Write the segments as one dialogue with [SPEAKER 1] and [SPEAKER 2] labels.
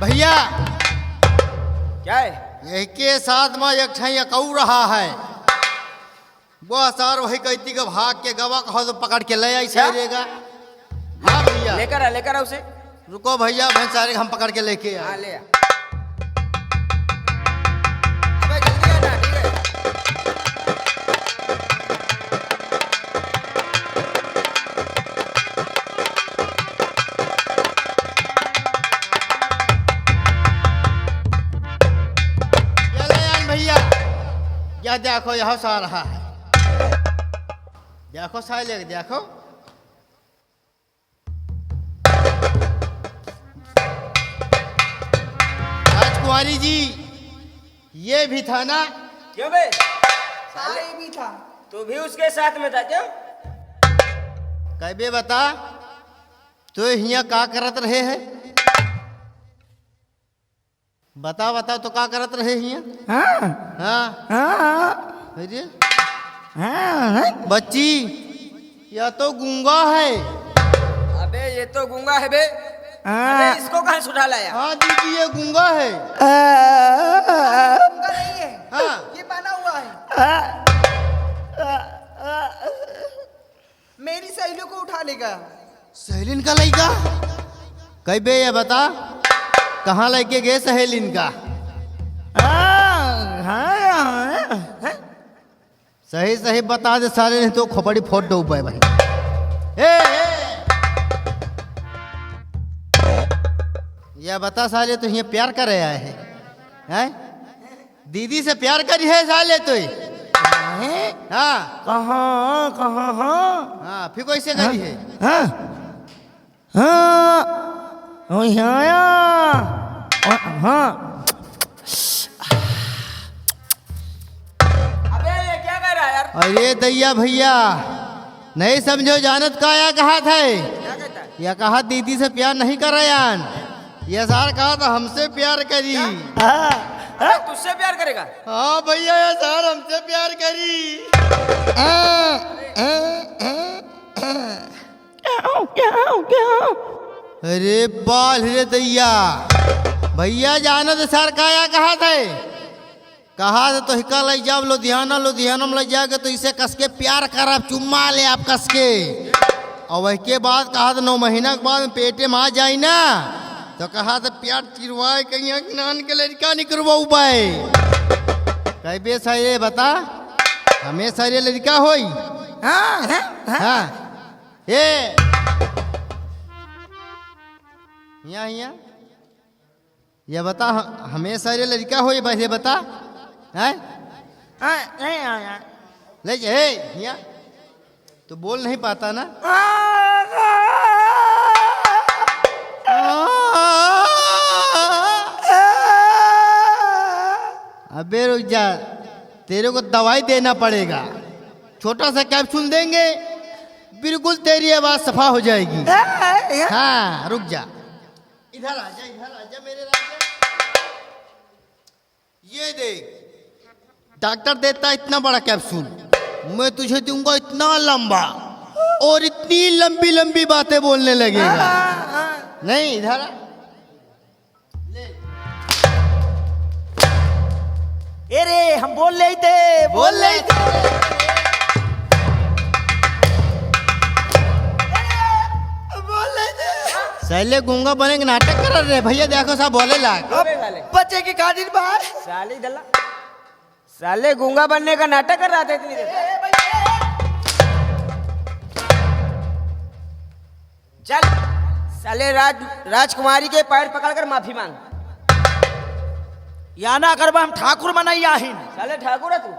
[SPEAKER 1] भैया
[SPEAKER 2] क्या है?
[SPEAKER 1] यही के साथ में एक ठैया कऊ रहा है वो सर वही कहती कि भाग के गवा कहो तो पकड़ के ले आई
[SPEAKER 2] क्या?
[SPEAKER 1] रहेगा। हाँ भैया
[SPEAKER 2] लेकर आ उसे।
[SPEAKER 1] रुको भैया भैंसारे हम पकड़ के लेके
[SPEAKER 2] हाँ
[SPEAKER 1] आए।
[SPEAKER 2] ले आ। अबे जल्दी आना, ठीक है?
[SPEAKER 1] ये ले आन भैया। यह देखो यह सा रहा है, देखो साले देखो। राजकुमारी जी ये भी था ना?
[SPEAKER 2] क्यों बे?
[SPEAKER 3] साले भी था।
[SPEAKER 2] तू भी उसके साथ में था क्यों?
[SPEAKER 1] कहबे बता तो हिया का करत रहे है? बता बता तो का करत रहे हिया? हाँ अरे बच्ची यह तो गूंगा है।
[SPEAKER 2] अबे ये तो गूंगा है बे। अबे इसको कहाँ से उठा लाया?
[SPEAKER 1] हाँ दीदी ये गूंगा है।
[SPEAKER 3] उनका नहीं है,
[SPEAKER 1] हाँ
[SPEAKER 3] ये बना हुआ है। मेरी सहेलियों को उठा लेगा।
[SPEAKER 1] सहेलिन का लड़का कहबे ये बता कहाँ लेके गए सहेलिन का? सही सही बता दे सारे नहीं तो खोपड़ी फोड़ दो भाई। यह बता साले तो ये प्यार कर रहे आए हैं? दीदी से प्यार करी है साले तो? हाँ
[SPEAKER 4] कहाँ
[SPEAKER 1] हाँ फिर कैसे करी है?
[SPEAKER 2] अबे ये क्या कर रहा है यार?
[SPEAKER 1] अरे दैया भैया नहीं समझो जानत का या कहा था?
[SPEAKER 2] क्या कहता है?
[SPEAKER 1] यह कहा दीदी से प्यार नहीं कर रहे यान। यह सार कहा था हमसे प्यार करी।
[SPEAKER 2] अरे तुझसे प्यार करेगा?
[SPEAKER 1] हाँ भैया यह सार हमसे प्यार करी। अरे बाल रे दैया भैया जानत सर का या कहा था? कहा तो हिका ले जाओ लुधियाना, लुधियाना में ले जाके तो इसे कस के प्यार कर आप चुम्मा ले आप कस के। और वही के बाद कहा था 9 महीना के बाद पेटे में आ जाए ना तो कहा था प्यार चिरवाए कहीं नान के लड़का निकलवाऊ बाय। कई बे सारे बता हमें सारे लड़का होई? हाँ ये यहाँ ये बता हमें सारे लड़का होई बस बता है? ले जा यहाँ तो बोल नहीं पाता ना? अबे रुक जा तेरे को दवाई देना पड़ेगा। छोटा सा कैप्सूल देंगे बिल्कुल तेरी आवाज सफा हो जाएगी। हाँ रुक जा इधर आजा मेरे राजा। ये देख डॉक्टर देता इतना बड़ा कैप्सूल, मैं तुझे दूंगा इतना लंबा और इतनी लंबी लंबी बातें बोलने लगेगा। नहीं इधर आ।
[SPEAKER 4] अरे हम बोल रहे थे
[SPEAKER 1] सैले गूंगा बने के नाटक कर रहे भैया देखो साहब बोले लाग।
[SPEAKER 2] अबे साले
[SPEAKER 4] बच्चे की खातिर बाहर
[SPEAKER 2] साले दला साले गूंगा बनने का नाटक कर रहा था इतनी देर। चल साले राजकुमारी के पैर पकड़कर माफी मांग।
[SPEAKER 4] या ना करबा हम ठाकुर मनाई आहिन
[SPEAKER 2] साले ठाकुर है तू?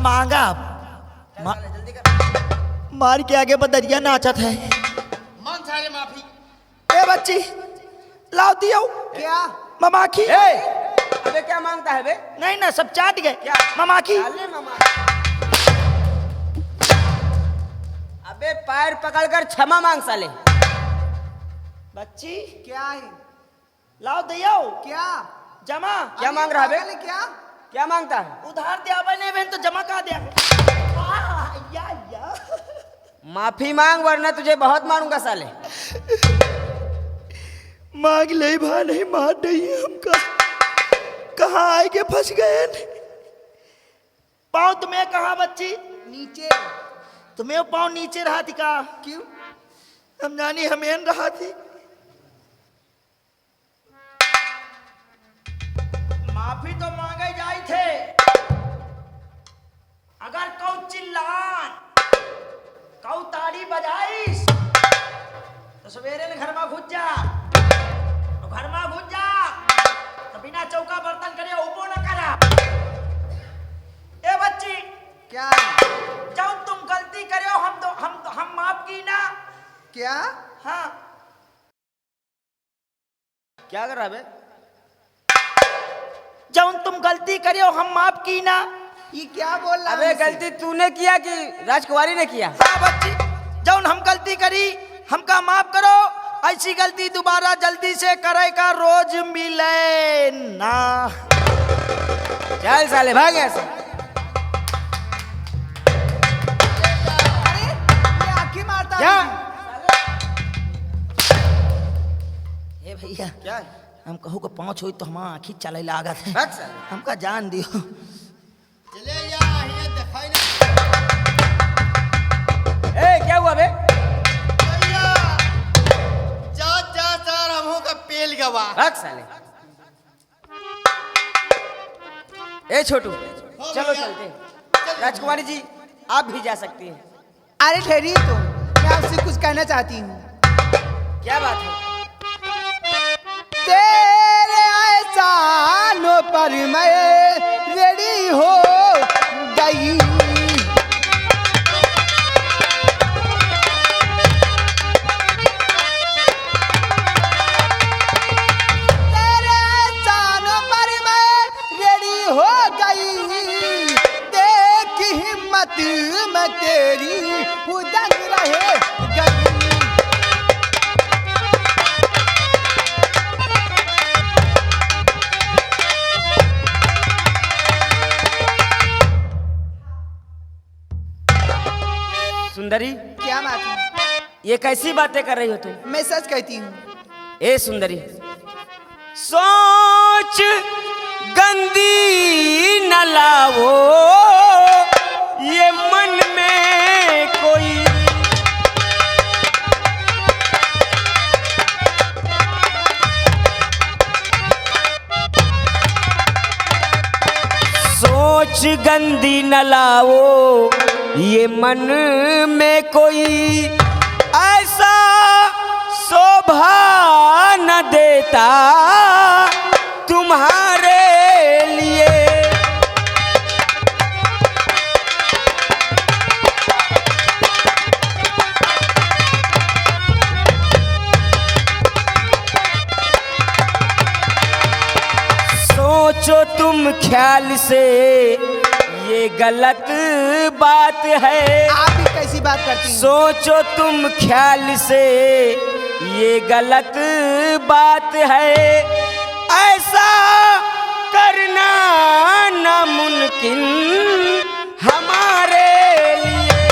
[SPEAKER 4] मांगा
[SPEAKER 2] जल्दी कर।
[SPEAKER 4] मार के आगे बदरिया नाचत है।
[SPEAKER 1] मान सारे माफी।
[SPEAKER 4] ए बच्ची लाओ दियो
[SPEAKER 3] क्या?
[SPEAKER 4] ममाखी।
[SPEAKER 2] अबे क्या मांगता है बे?
[SPEAKER 4] नहीं ना सब चाट गए।
[SPEAKER 2] क्या?
[SPEAKER 4] ममाखी।
[SPEAKER 2] साले मामा। अबे पैर पकड़कर क्षमा मांग साले।
[SPEAKER 4] बच्ची
[SPEAKER 3] क्या है?
[SPEAKER 4] लाओ दियो
[SPEAKER 3] क्या?
[SPEAKER 4] जमा।
[SPEAKER 2] क्या मांग रहा है बे?
[SPEAKER 3] पागल है क्या?
[SPEAKER 2] क्या मांगता है?
[SPEAKER 4] उधार दिया बने बहन तो जमा कहा दिया।
[SPEAKER 2] माफी मांग वरना तुझे बहुत मारूंगा साले।
[SPEAKER 4] मांग ले भा नहीं मार रही हमका। कहाँ आए के फंस गए। पाँव तुम्हें कहाँ बच्ची?
[SPEAKER 3] नीचे।
[SPEAKER 4] तुम्हें पाँव नीचे रहा थी का?
[SPEAKER 3] क्यों?
[SPEAKER 4] हम जानी हमें रहा थी। माफी तो मांगे जाए थे। अगर कौ चिल्लान कौ ताड़ी बजाइस तो सवेरे ने घर में घुस जा। तो घर में घुस जा तो बिना चौका बर्तन करे ऊपर न करा। ए बच्ची
[SPEAKER 3] क्या?
[SPEAKER 4] जब तुम गलती करे हो हम माफ की ना।
[SPEAKER 3] क्या?
[SPEAKER 4] हाँ
[SPEAKER 2] क्या कर रहा बे?
[SPEAKER 4] जब तुम गलती करे हो हम माफ की ना।
[SPEAKER 3] ये क्या बोल रहा
[SPEAKER 2] अबे
[SPEAKER 3] है?
[SPEAKER 2] गलती तूने किया कि राजकुमारी ने किया?
[SPEAKER 4] हाँ बच्ची, जब हम गलती करी हमका माफ करो। ऐसी गलती दोबारा जल्दी से करे का रोज मिले ना।
[SPEAKER 2] चल साले भाग यहाँ से।
[SPEAKER 3] अरे ये आंखें मारता
[SPEAKER 2] क्या?
[SPEAKER 3] है।
[SPEAKER 4] ए भैया
[SPEAKER 2] क्या?
[SPEAKER 4] हम कहू को पहुंच हुई तो हम आँखी चले लागत है।
[SPEAKER 2] भाग साले।
[SPEAKER 4] हमका जान दियो।
[SPEAKER 1] चले जा ये दिखाई नहीं।
[SPEAKER 2] ए क्या हुआ बे?
[SPEAKER 1] भैया जा सर हमहू का पेल गवा।
[SPEAKER 2] भाग साले। ए छोटू चलो
[SPEAKER 1] भैया।
[SPEAKER 2] चलते। राजकुमारी जी आप भी जा सकती हैं।
[SPEAKER 3] अरे ठहरिए तो, मैं आपसे कुछ कहना चाहती हूँ।
[SPEAKER 2] क्या बात है?
[SPEAKER 3] तेरे एहसानों पर मैं रेडी हो गई। तेरे एहसानों पर मैं रेडी हो गई। देख हिम्मत में तेरी उदंग रहे गई।
[SPEAKER 2] सुंदरी
[SPEAKER 3] क्या बात है?
[SPEAKER 2] ये कैसी बातें कर रही हो तुम?
[SPEAKER 3] मैं सच कहती हूँ।
[SPEAKER 2] ए सुंदरी सोच गंदी न लाओ ये मन में कोई। सोच गंदी न लाओ ये मन में कोई ऐसा शोभा न देता तुम्हारे लिए। सोचो तुम ख्याल से ये गलत बात है।
[SPEAKER 3] आप भी कैसी बात करती हैं?
[SPEAKER 2] सोचो तुम ख्याल से ये गलत बात है। ऐसा करना नामुमकिन हमारे लिए।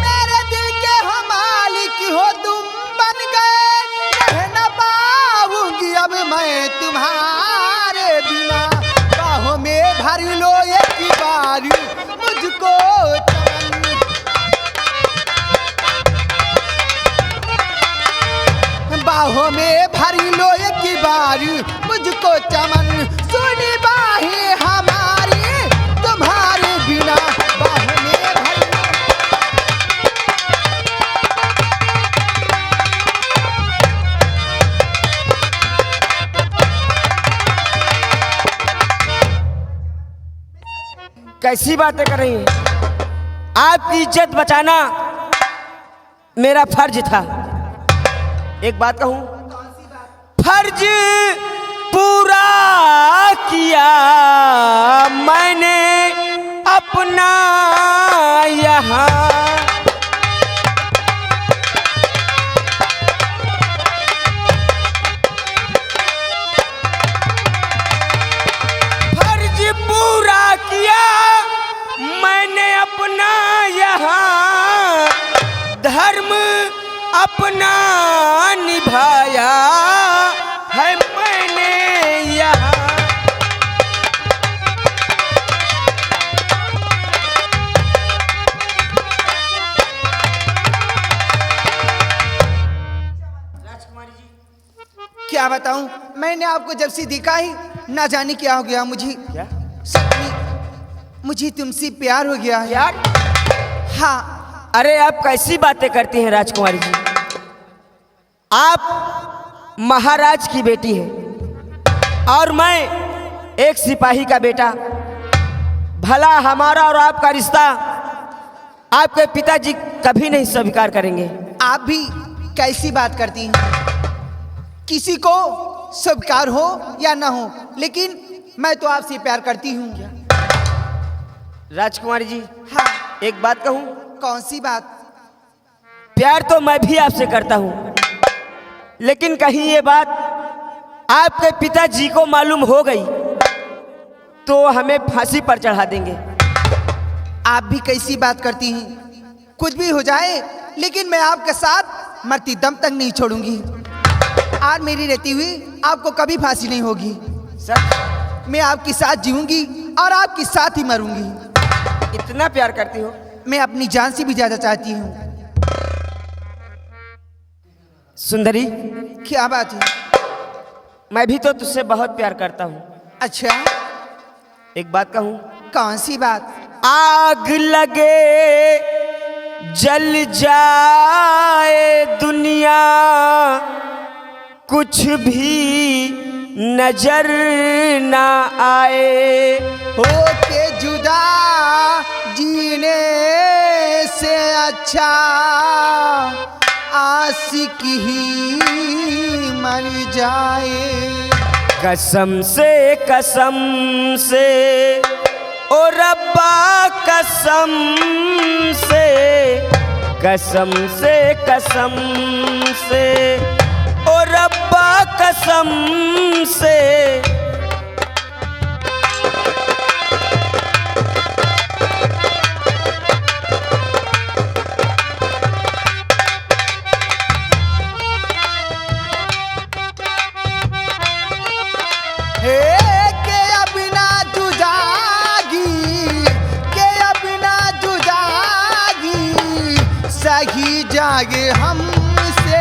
[SPEAKER 3] मेरे दिल के हो मालिक हो तुम बन गए। रह न पाऊंगी अब मैं तुम्हारे बिना। बाहों में भर लो एक बार मुझको चमन। बाहों में भर लो एक बार मुझको चमन। सुनी बाहें हमारी तुम्हारे बिना। बाहों में भर लो।
[SPEAKER 2] कैसी बातें कर रही हैं? आपकी इज्जत बचाना मेरा फर्ज था। एक बात कहूं, फर्ज पूरा किया मैंने अपना यहाँ। धर्म अपना निभाया है मैंने यहाँ।
[SPEAKER 4] राजकुमारी जी,
[SPEAKER 3] क्या बताऊं, मैंने आपको जब से देखा ही ना जाने क्या हो गया मुझे।
[SPEAKER 2] क्या
[SPEAKER 3] सच में मुझे तुमसे प्यार हो गया है।
[SPEAKER 2] यार?
[SPEAKER 3] हाँ।
[SPEAKER 2] अरे आप कैसी बातें करती हैं राजकुमारी जी? आप महाराज की बेटी हैं और मैं एक सिपाही का बेटा। भला हमारा और आपका रिश्ता आपके पिताजी कभी नहीं स्वीकार करेंगे।
[SPEAKER 3] आप भी कैसी बात करती हैं? किसी को स्वीकार हो या ना हो, लेकिन मैं तो आपसे प्यार करती हूँ।
[SPEAKER 2] राजकुमारी जी,
[SPEAKER 3] हाँ।
[SPEAKER 2] एक बात कहूँ?
[SPEAKER 3] कौन सी बात?
[SPEAKER 2] प्यार तो मैं भी आपसे करता हूँ, लेकिन कहीं ये बात आपके पिताजी को मालूम हो गई तो हमें फांसी पर चढ़ा देंगे।
[SPEAKER 3] आप भी कैसी बात करती हैं? कुछ भी हो जाए, लेकिन मैं आपके साथ मरती दम तक नहीं छोड़ूंगी। और मेरी रहती हुई आपको कभी फांसी नहीं होगी।
[SPEAKER 2] सर,
[SPEAKER 3] मैं आपके साथ जीऊंगी और आपके साथ ही मरूंगी।
[SPEAKER 2] इतना प्यार करती हो?
[SPEAKER 3] मैं अपनी जान से भी ज्यादा चाहती हूँ।
[SPEAKER 2] सुंदरी,
[SPEAKER 3] क्या बात है?
[SPEAKER 2] मैं भी तो तुझसे बहुत प्यार करता हूँ।
[SPEAKER 3] अच्छा,
[SPEAKER 2] एक बात कहूँ?
[SPEAKER 3] कौन सी बात?
[SPEAKER 2] आग लगे जल जाए दुनिया, कुछ भी नजर ना आए।
[SPEAKER 3] हो के जुदा जीने से अच्छा आशिक ही मर जाए।
[SPEAKER 2] कसम से ओ रब्बा कसम से, कसम से ओ रब्बा कसम से।
[SPEAKER 3] सही जागे हमसे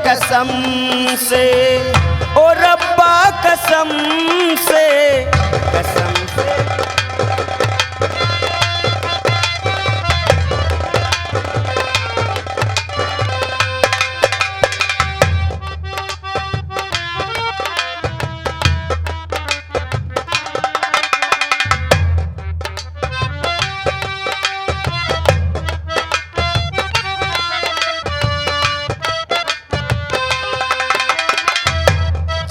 [SPEAKER 2] कसम से ओ रब्बा कसम से, कसम से।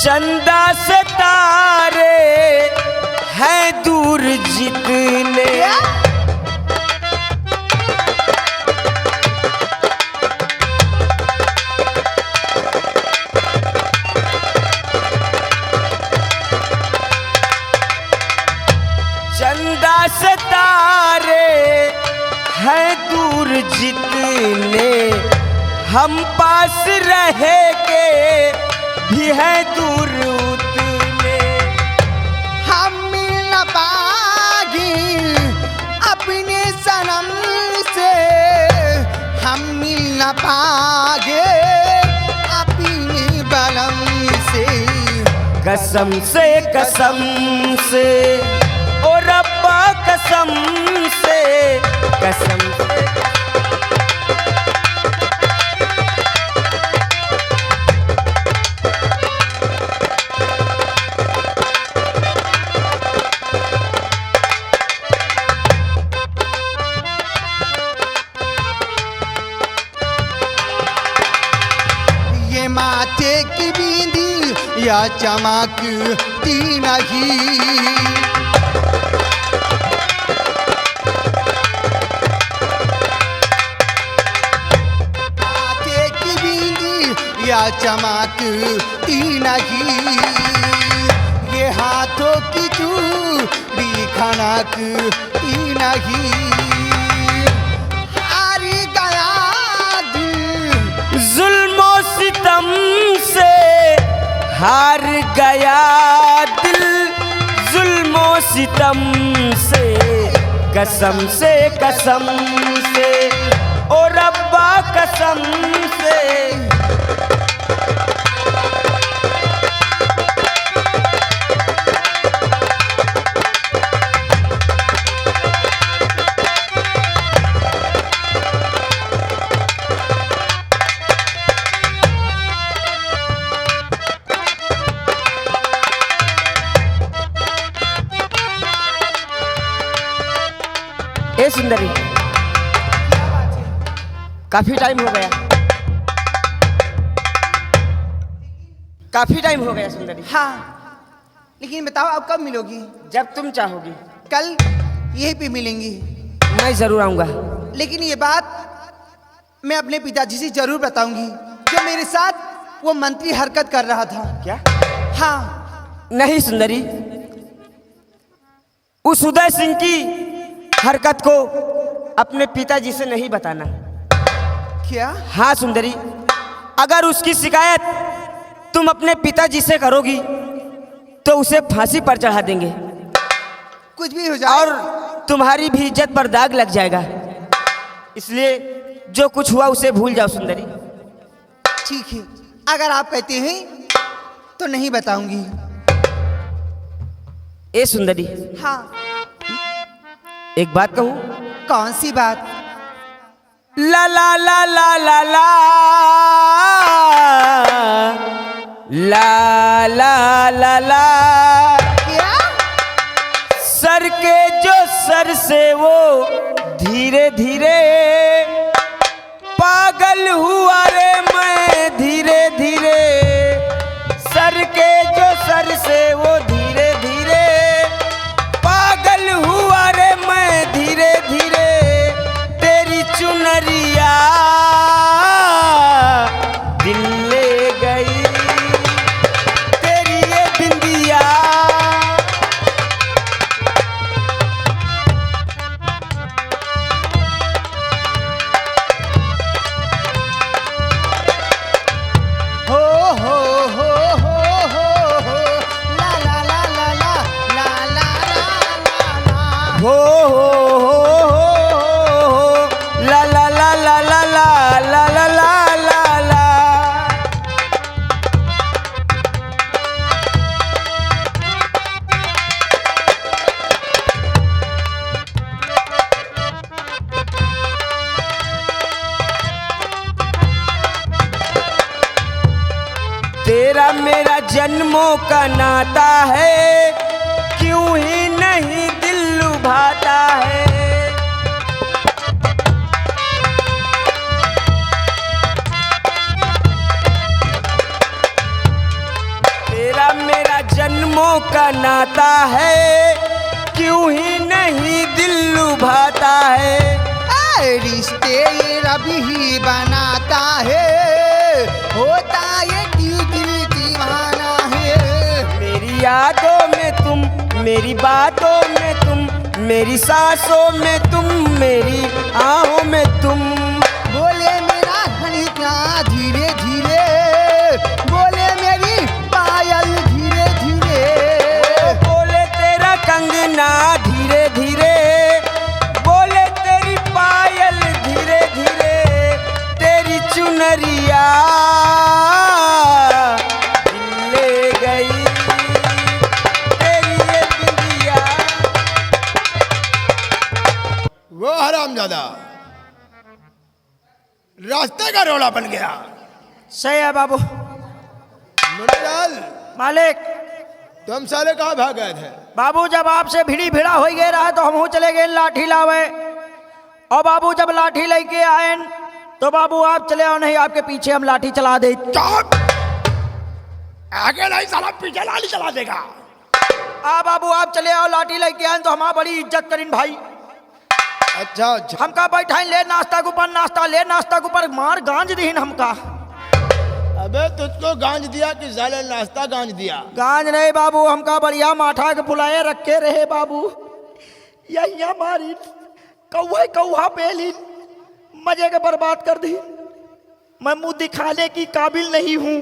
[SPEAKER 2] चंदा सितारे हैं दूर जितने, चंदा सितारे हैं दूर जितने, हम पास रहे के भी है दूर उतने।
[SPEAKER 3] हम मिल न पाएंगे अपने सनम से, हम मिल न पाएंगे अपनी बलम से।
[SPEAKER 2] कसम से ओ रब्बा कसम से, कसम से।
[SPEAKER 3] माथे की बिंदी या चमकती नहीं, माथे की बिंदी या चमकती नहीं, ये हाथों की चूड़ी खनकती नहीं।
[SPEAKER 2] हार गया दिल जुल्मो सितम से, कसम से ओ रब्बा कसम से। ए सुंदरी, काफी टाइम हो गया, काफी टाइम हो गया सुंदरी।
[SPEAKER 3] हाँ, लेकिन बताओ आप कब मिलोगी?
[SPEAKER 2] जब तुम चाहोगी।
[SPEAKER 3] कल यहीं पे मिलेंगी।
[SPEAKER 2] मैं जरूर आऊंगा।
[SPEAKER 3] लेकिन ये बात मैं अपने पिताजी से जरूर बताऊंगी, जो मेरे साथ वो मंत्री हरकत कर रहा था।
[SPEAKER 2] क्या?
[SPEAKER 3] हाँ।
[SPEAKER 2] नहीं सुंदरी, उस उदय सिंह की हरकत को अपने पिताजी से नहीं बताना।
[SPEAKER 3] क्या?
[SPEAKER 2] हाँ सुंदरी, अगर उसकी शिकायत तुम अपने पिताजी से करोगी तो उसे फांसी पर चढ़ा देंगे
[SPEAKER 3] कुछ भी हो जाए
[SPEAKER 2] और तुम्हारी भी इज्जत पर दाग लग जाएगा। इसलिए जो कुछ हुआ उसे भूल जाओ सुंदरी।
[SPEAKER 3] ठीक है, अगर आप कहते हैं तो नहीं बताऊंगी।
[SPEAKER 2] ए सुंदरी,
[SPEAKER 3] हाँ।
[SPEAKER 2] एक बात कहूं?
[SPEAKER 3] कौन सी बात?
[SPEAKER 2] ला ला ला ला ला ला ला ला ला ला।
[SPEAKER 3] क्या?
[SPEAKER 2] सर के जो सर से वो धीरे धीरे पागल हुआ रे मैं धीरे धीरे। सर के जो सर से वो धीरे धीरे पागल हुआ रे मैं धीरे धीरे। तेरी चुनरिया दिल ले गई, तेरी ये बिंदिया।
[SPEAKER 3] ला ला ला ला ला ला ला ला।
[SPEAKER 2] हो ला ला ला ला ला ला ला ला ला ला ला। तेरा मेरा जन्मों का नाता है, क्यों ही नहीं दिल लुभाता है। तेरा मेरा जन्मों का नाता है, क्यों ही नहीं दिल लुभाता है।
[SPEAKER 3] रिश्ते ये रब ही बनाता है, होता ये दिल दीवाना है।
[SPEAKER 2] मेरी यादों में तुम, मेरी बातों में तुम, मेरी सांसों में तुम, मेरी आहों में तुम।
[SPEAKER 3] बोले मेरा धनिका धीरे धीरे, बोले मेरी पायल धीरे धीरे।
[SPEAKER 2] बोले तेरा कंगना धीरे धीरे, बोले तेरी पायल धीरे धीरे। तेरी चुनरिया दिल ले गई, तेरी ये बिंदिया।
[SPEAKER 5] वो हरामजादा रास्ते का रोला बन गया।
[SPEAKER 4] सही है बाबू।
[SPEAKER 5] मुन्नालाल,
[SPEAKER 4] मालिक
[SPEAKER 5] तुम साले कहाँ भाग गए थे?
[SPEAKER 4] बाबू, जब आपसे भिड़ी भिड़ा हो गए रहा तो हम चले गए लाठी लावे। और बाबू जब लाठी लेके आए तो बाबू आप चले आओ, नहीं आपके पीछे हम लाठी चला दे।
[SPEAKER 5] चुप! आगे नहीं साला पीछे लाली चला देगा।
[SPEAKER 4] बाबू आप चले आओ, लाठी लेके आए तो हमारा बड़ी इज्जत करीन भाई।
[SPEAKER 5] अच्छा अच्छा,
[SPEAKER 4] हमका बैठाई ले नाश्ता के ऊपर, नाश्ता ले नाश्ता के ऊपर मार गांज दीन हमका।
[SPEAKER 5] अबे तुझको गांज दिया कि साले नाश्ता गांज दिया?
[SPEAKER 4] गांज नहीं बाबू, हमका बढ़िया माठा के फुलाए रखे रहे बाबू। यही हमारी कौआ कौआ पेली मजे के बर्बाद कर दी। मैं मुंह दिखाने की काबिल नहीं हूँ।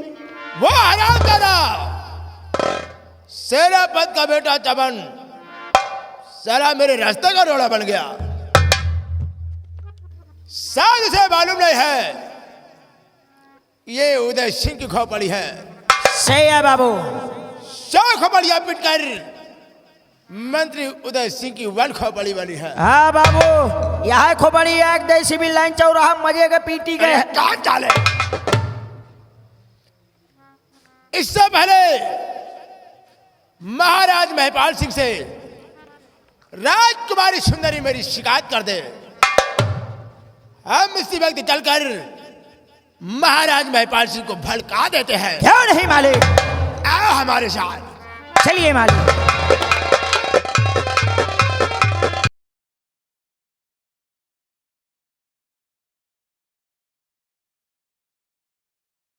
[SPEAKER 5] वो हरामजादा सेनापत का बेटा चमन साला मेरे रास्ते का रोड़ा बन गया। शायद उसे मालूम नहीं है ये उदय सिंह की खोपड़ी है।
[SPEAKER 2] सही है बाबू।
[SPEAKER 5] 100 खोपड़ियां पिटकर मंत्री उदय सिंह की 1 खोपड़ी बनी है।
[SPEAKER 2] हाँ बाबू, यहाँ खोपड़ी एक दे सिविल लाइन चौराहा मजे के पीटी गए।
[SPEAKER 5] कहाँ चाले? इससे पहले महाराज महिपाल सिंह से राजकुमारी सुंदरी मेरी शिकायत कर दे, हम इसी वक्त चलकर महाराज महिपाल सिंह को भड़का देते हैं।
[SPEAKER 2] क्यों नहीं मालिक?
[SPEAKER 5] आओ हमारे साथ।
[SPEAKER 2] चलिए मालिक।